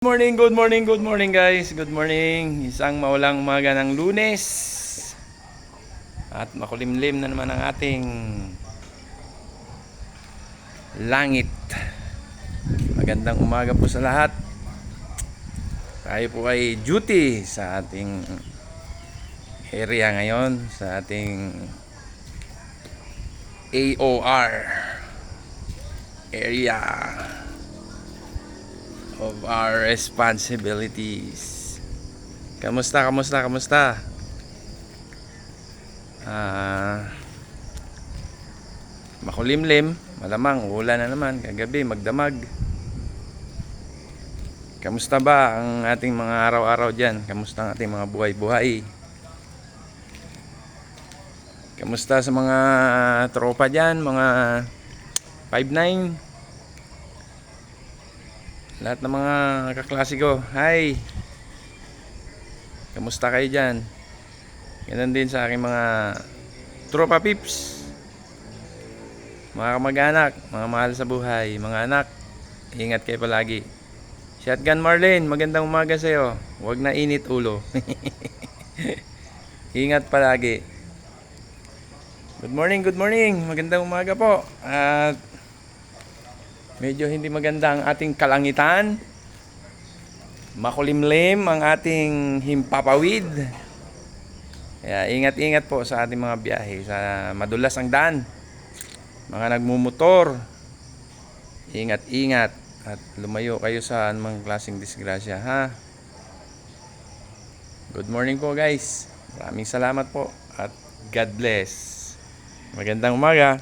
Good morning guys. Good morning. Isang maulang umaga ng Lunes. At makulimlim na naman ang ating langit. Magandang umaga po sa lahat. Tayo po ay duty sa ating area ngayon, sa ating AOR area of our responsibilities. Kamusta? Makulimlim, malamang ulan na naman, kagabi magdamag. Kamusta ba ang ating mga araw-araw dyan? Kamusta ang ating mga buhay-buhay? Kamusta sa mga tropa dyan, mga 5'9", lahat ng mga kaklase ko? Hi! Kamusta kayo dyan? Ganun din sa aking mga tropa pips, mga kamag-anak, mga mahal sa buhay, mga anak, ingat kayo palagi. Shotgun Marlene, magandang umaga sa'yo. Huwag na init ulo. Ingat palagi. Good morning. Magandang umaga po. At medyo hindi maganda ang ating kalangitan. Makulimlim ang ating himpapawid. Kaya ingat po sa ating mga biyahe, sa madulas ang daan. Mga nagmumotor, ingat at lumayo kayo sa anumang klaseng disgrasya, ha? Good morning po guys. Maraming salamat po at God bless. Magandang umaga.